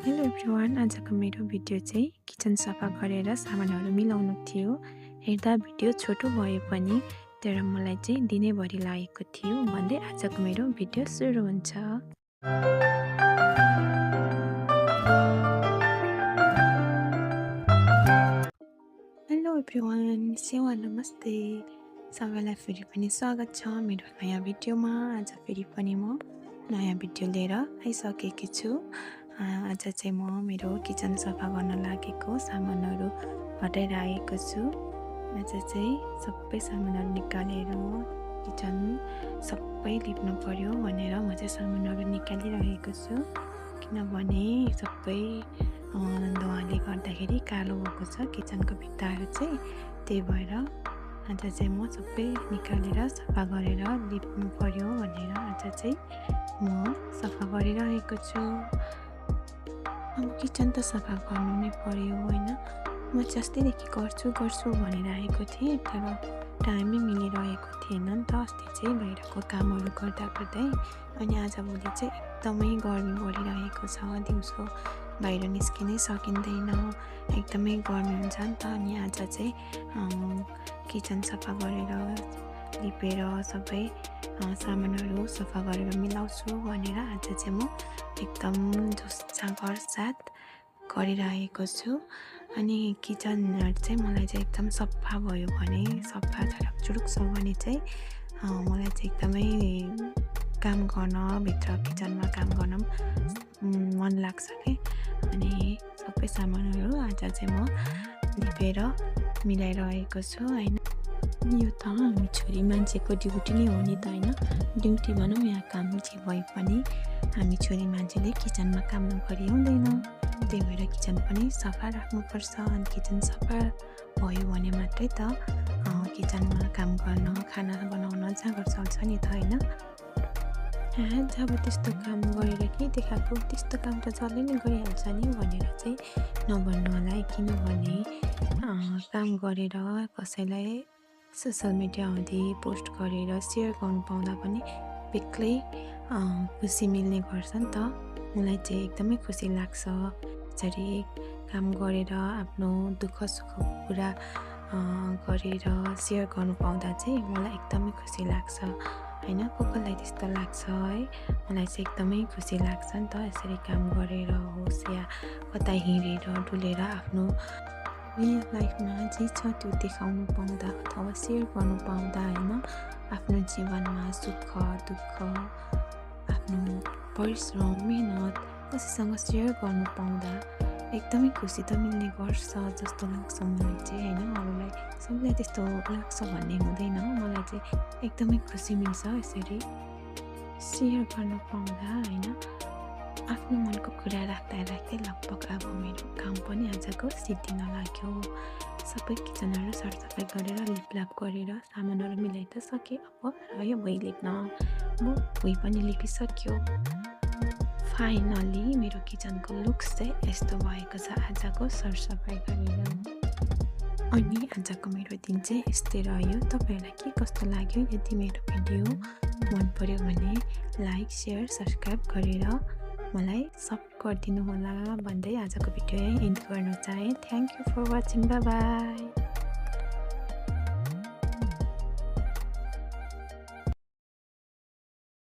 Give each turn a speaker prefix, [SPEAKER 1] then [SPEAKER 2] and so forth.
[SPEAKER 1] Hello everyone, आजको मेरो video चाहिँ किचन सफा गरेर सामानहरू मिलाउनु थियो। हेर्दा भिडियो छोटो भए पनि तर मलाई चाहिँ दिनैभरि लागेको थियो भन्दै आजको मेरो भिडियो सुरु हुन्छ। हेलो एभ्रिवान, सेवा नमस्ते। सबैलाई फेरि पनि स्वागत छ मेरो नयाँ भिडियोमा। आज फेरि पनि म नयाँ भिडियो लिएर आइसकेकी छु। आज चाहिँ म मेरो किचन सफा गर्न लागेको सामानहरू हटाइरहेको छु। आज चाहिँ सबै सामानहरू निकालेर किचन सबै लिप्नु पर्यो भनेर म चाहिँ सामानहरू निकालिरहेको छु। किनभने सबै धुवाले गर्दाखेरि कालो भएको छ किचनको भित्ताहरू चाहिँ, त्यही भएर आज चाहिँ म सबै निकालेर सफा गरेर लिप्नु पर्यो भनेर आज चाहिँ म सफा गरिरहेको छु। अब किचन त सफा गर्नु नै पर्यो होइन। म चाहिँ अस्तिदेखि गर्छु भनिरहेको थिएँ, तर टाइमै मिलिरहेको थिएन नि त। अस्ति चाहिँ बाहिरको कामहरू गर्दै अनि आजभोलि चाहिँ एकदमै गर्मी बढिरहेको छ। दिउँसो बाहिर निस्किनै सकिँदैन, एकदमै गर्मी हुन्छ नि त। अनि आज चाहिँ किचन सफा गरेर लिपेर सबै सामानहरू सफा गरेर मिलाउँछु भनेर आज चाहिँ म एकदम जोसजागर साथ गरिरहेको छु। अनि किचनहरू चाहिँ मलाई चाहिँ एकदम सफा भयो भने, सफा झरकझुरुक छ भने चाहिँ मलाई चाहिँ एकदमै काम गर्न, भित्र किचनमा काम गर्न मन लाग्छ कि। अनि सबै सामानहरू आज चाहिँ म लिपेर मिलाइरहेको छु होइन। यो त हामी छोरी मान्छेको ड्युटी नै हो नि त होइन। ड्युटी भनौँ या काम जे भए पनि हामी छोरी मान्छेले किचनमा काम नगरी हुँदैन। त्यही भएर किचन पनि सफा राख्नुपर्छ। अनि किचन सफा भयो भने मात्रै त किचनमा काम गर्न, खाना बनाउन जाँगर चल्छ नि त होइन। जब त्यस्तो काम गरेर के देखाएको, त्यस्तो काम त जसले नै गरिहाल्छ नि भनेर चाहिँ नभन्नु होला है। किनभने काम गरेर कसैलाई सोसल मिडियामा पोस्ट गरेर सेयर गर्नु पाउँदा पनि बेग्लै खुसी मिल्ने गर्छ नि त। मलाई चाहिँ एकदमै खुसी लाग्छ यसरी काम गरेर आफ्नो दुःख सुखको कुरा गरेर सेयर गर्नु पाउँदा चाहिँ मलाई एकदमै खुसी लाग्छ होइन। कसैलाई त्यस्तो लाग्छ है, मलाई चाहिँ एकदमै खुसी लाग्छ नि त। यसरी काम गरेर होस् या कतै हिँडेर डुलेर आफ्नो रियल लाइफमा जे छ त्यो देखाउनु पाउँदा अथवा सेयर गर्नु पाउँदा होइन, आफ्नो जीवनमा सुख दुःख, आफ्नो परिश्रम मेहनत कसैसँग सेयर गर्नु पाउँदा एकदमै खुसी त मिल्ने गर्छ जस्तो लाग्छ मलाई चाहिँ होइन। अरूलाई सबैलाई त्यस्तो लाग्छ भन्ने हुँदैन, मलाई चाहिँ एकदमै खुसी मिल्छ यसरी सेयर गर्नु पाउँदा होइन। आफ्नो मनको कुरा राख्दै लगभग अब मेरो काम पनि आजको सिद्धिन लाग्यो। सबै किचनहरू सरसफाइ गरेर लिपलाप गरेर सामानहरू मिलाइ त सकेँ। अब रह्यो भुइँ लिप्न, भुइँ पनि लिपिसक्यो। फाइनली मेरो किचनको लुक्स चाहिँ यस्तो भएको छ आजको सरसफाइ गरेर। अनि आजको मेरो दिन चाहिँ यस्तै रह्यो। तपाईँहरूलाई के कस्तो लाग्यो? यदि मेरो भिडियो मन पर्यो भने लाइक सेयर सब्सक्राइब गरेर मलाई सपोर्ट गरिदिनु होला भन्दै आजको भिडियो यहीँ एन्ड गर्न चाहेँ। Thank you for watching, bye by.